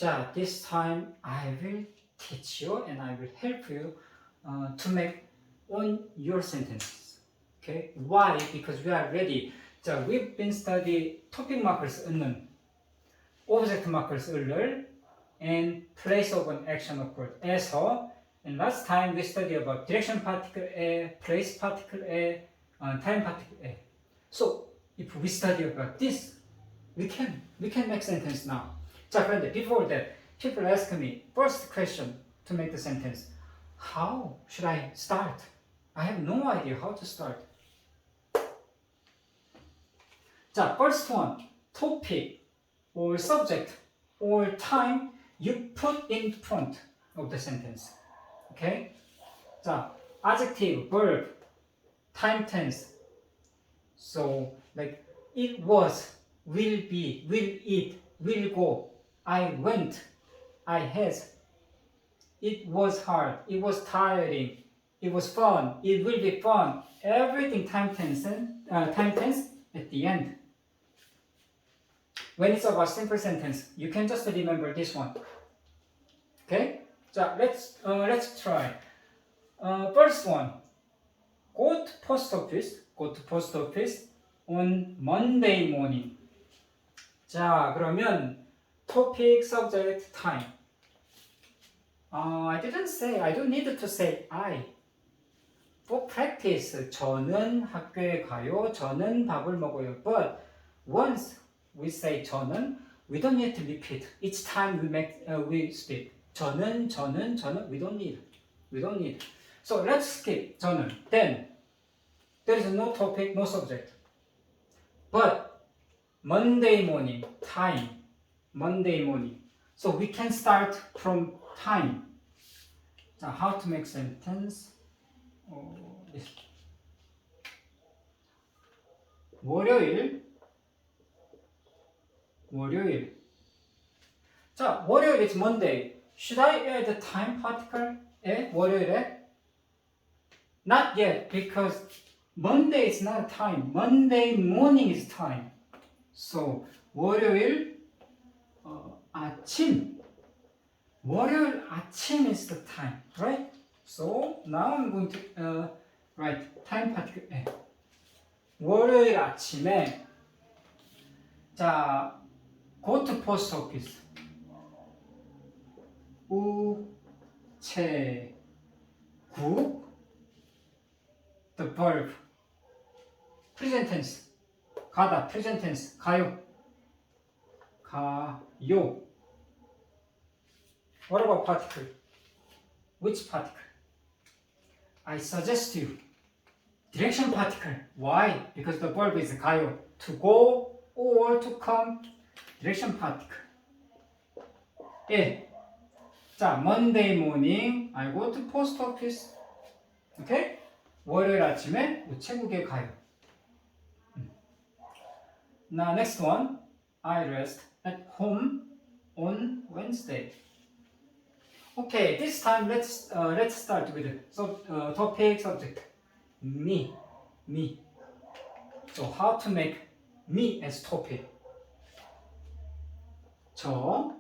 자, this time I will teach you and I will help you to make on your sentences. Okay? Why? Because we are ready. 자, we've been studying topic markers 얻는, object markers 얻을, and place of an action occurred. 에서, and last time we studied about direction particle A, place particle A, time particle A. So if we study about this, we can make sentence now. 자, 그런데 before that, people ask me first question to make the sentence. How should I start? I have no idea how to start. 자, first one, topic or subject or time you put in front of the sentence. Okay? 자, adjective, verb, time tense. So, like, it was, will be, will eat, will go, I went, I had, it was hard, it was tiring, it was fun, it will be fun. Everything time tense at the end. When it's about simple sentence, you can just remember this one. Okay? 자, let's try. First one. Go to post office on Monday morning. 자, 그러면 topic, subject, time. I don't need to say I. For practice, 저는 학교에 가요. 저는 밥을 먹어요. But once we say 저는, we don't need to repeat each time we speak. 저는, we don't need. So let's skip 저는. Then there is no topic, no subject. But Monday morning, time. Monday morning. So we can start from time. Now, how to make sentence? This. 월요일. 자, 월요일 is Monday. Should I add the time particle? 월요일에? Not yet, because Monday is not time. Monday morning is time. So, 월요일 아침. 월요일 아침 is the time, right? So, now I'm going to write time particle A. 월요일 아침에 자, go to post office. 우체국 the verb present tense 가다 present tense 가요 what about particle? Which particle? I suggest you direction particle. Why? Because the verb is 가요 to go or to come. direction particle. 자, Monday morning I go to post office. Okay? 월요일 아침에 우체국에 가요. Now next one. I rest at home on Wednesday. Okay, this time let's start with topic, subject. Me. So how to make me as topic? 저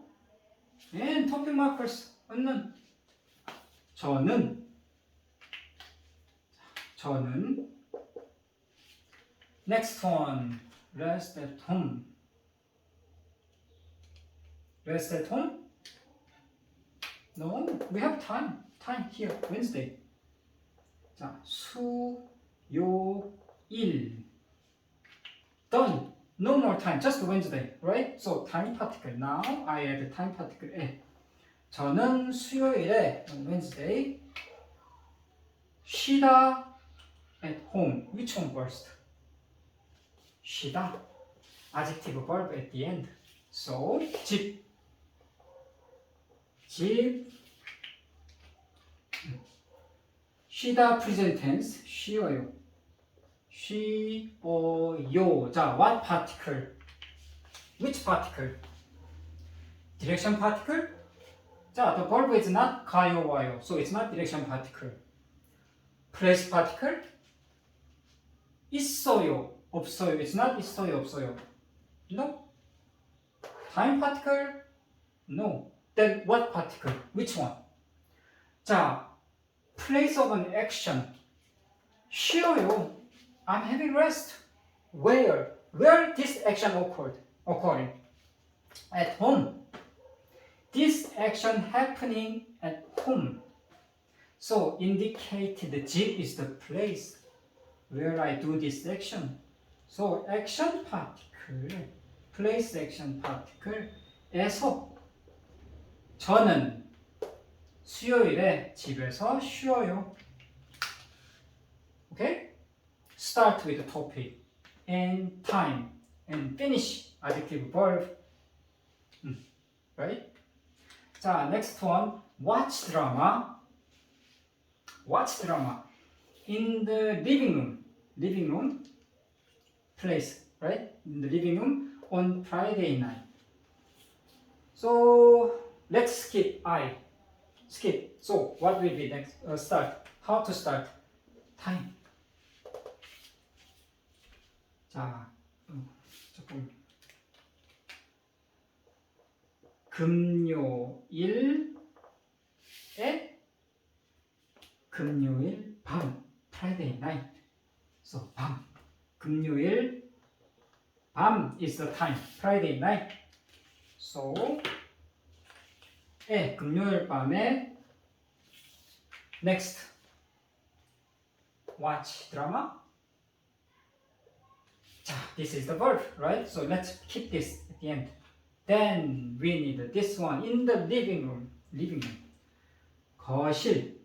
and topic markers 얻는 저는 next one rest at home no we have time here Wednesday 자 수요일 done no more time just Wednesday right so time particle now I add time particle A 저는 수요일에 on Wednesday 쉬다 at home. Which one first? 쉬다. Adjective verb at the end. So 집 쉬다 present tense 쉬어요. 자, what particle? Which particle? Direction particle? 자, the verb is not 가요 와요. So it's not direction particle. place particle? 있어요, 없어요. It's not 있어요, 없어요. No. time particle? No. Then what particle? Which one? 자, place of an action. 쉬어요. I'm having rest. Where? Where this action occurring? At home. This action happening at home. So indicate the 집 is the place where I do this action. So action particle, place action particle에서 저는 수요일에 집에서 쉬어요. Okay? Start with the topic and time and finish adjective verb. Right? 자, next one. Watch drama. Watch drama in the living room place, right? In the living room on Friday night. So let's skip. So what will be next? Start. How to start? Time. 자, 조금 금요일 밤, Friday night. So 밤, 금요일 밤 is the time, Friday night. So 금요일 밤에 next watch drama. 자, this is the verb, right? So let's keep this at the end. Then we need this one in the living room. 거실.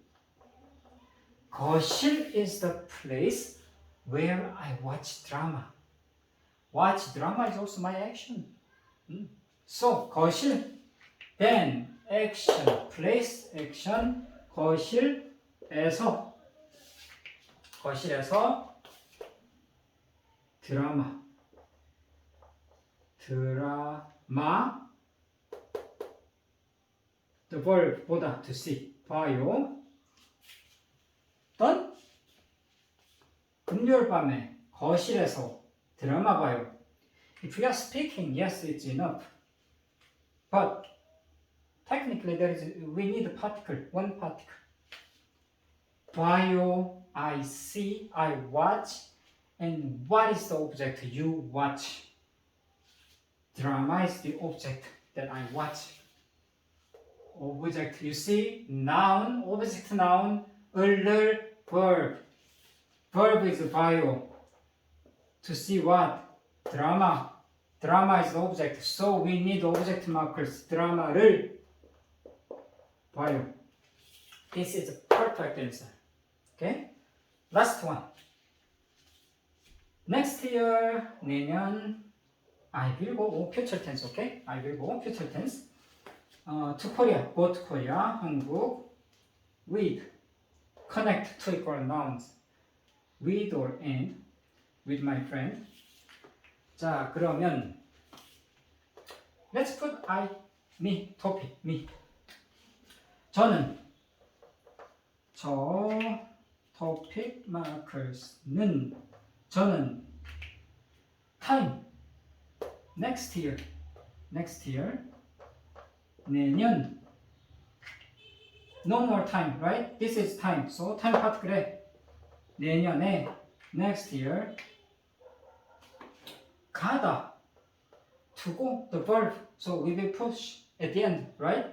거실 is the place where I watch drama. Watch drama is also my action. So 거실. Then action, place action. 거실에서 드라마. The verb 보다 to see. 봐요. Done? 금요일 밤에 거실에서 드라마 봐요. If we are speaking, yes, it's enough. But technically, we need a particle, one particle. 봐요, I see, I watch, and what is the object you watch? Drama is the object that I watch. Object, you see, noun, object, noun, verb. Verb is 봐요. To see what? Drama. Drama is the object. So we need object markers. 드라마를 봐요. This is a perfect answer. Okay? Last one. Next year, 내년, I will go, future tense, okay? I will go, future tense. To Korea, go to Korea, 한국, with, connect to equal nouns, with or and, with my friend. 자, 그러면 let's put I, me, topic, me. 저는 topic markers는 저는 time, next year, 내년, no more time, right? This is time, so time particle 내년에, next year, 가다, to go, the verb, so we will push at the end, right?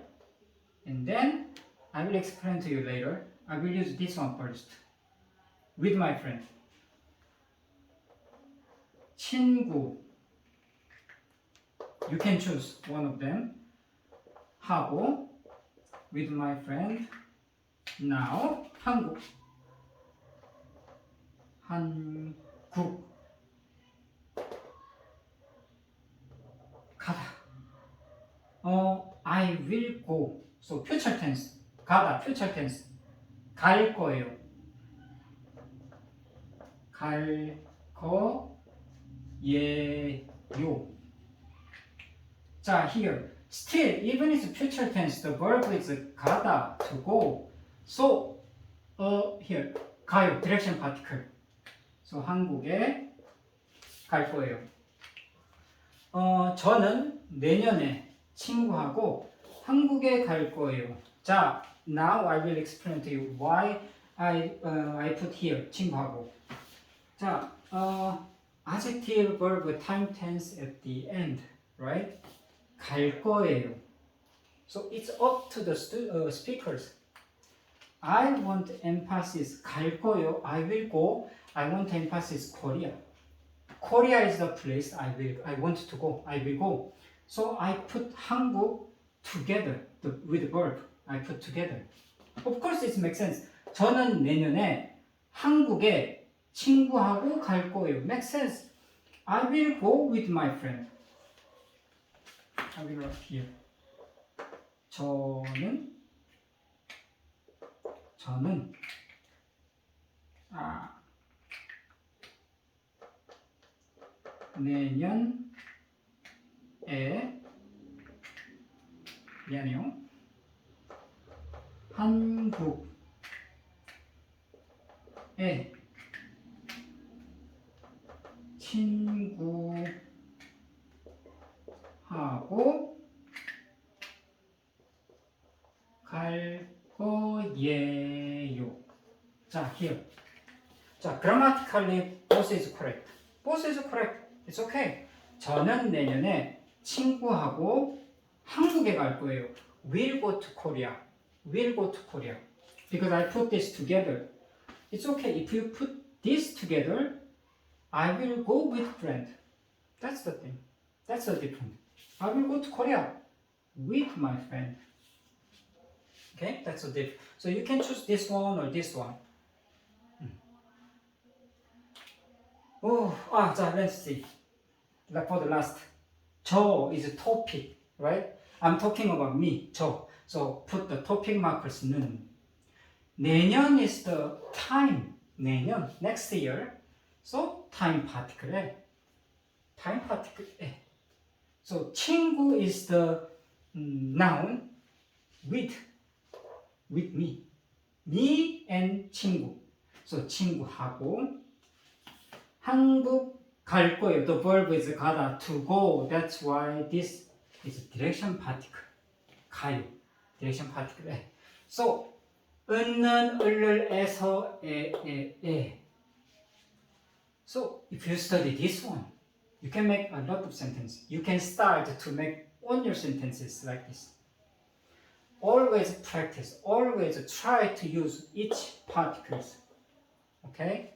And then I will explain to you later. I will use this one first. With my friend. 친구. You can choose one of them. 하고 with my friend. Now 한국. 가다. I will go. So future tense. 가다, future tense. 갈 거예요. 갈 거예요. 자, here. Still, even it's future tense, the verb is 가다, to go. So, here. 가요, direction particle. So, 한국에 갈 거예요. 저는 내년에 친구하고 한국에 갈 거예요. 자, now I will explain to you why I put here 친구하고. 자, adjective, verb, time tense at the end, right? 갈 거예요. So it's up to the speakers. I want emphasis 갈 거예요. I will go. I want emphasis Korea. Korea is the place I want to go. I will go. So I put 한국 together with verb. I put together. Of course it makes sense. 저는 내년에 한국에 친구하고 갈 거예요. Makes sense. I will go with my friend. I will write here. 저는 내년에 미안해요. 한국에 친구하고 갈 거예요. 자, here. 자, grammatically both is correct. Both is correct. It's okay. 저는 내년에 친구하고 한국에 갈 거예요. Will go to Korea. Will go to Korea. Because I put this together. It's okay. If you put this together, I will go with friend. That's the thing. That's the difference. I will go to Korea with my friend. Okay, that's the difference. So you can choose this one or this one. 자, let's see. Like for the last, 저 is topic, right? I'm talking about me, 저. So put the topic markers 는. 내년 is the time. 내년, next year. So time particle. Time particle. So 친구 is the noun with me. Me and 친구. So 친구하고 한국 갈 거예요. The verb is 가다, to go. That's why this is direction particle. 가요. direction particle. So 은는, 을을, 에서, 에. So if you study this one, you can make a lot of sentences. You can start to make all your sentences like this. Always practice. Always try to use each particles. Okay?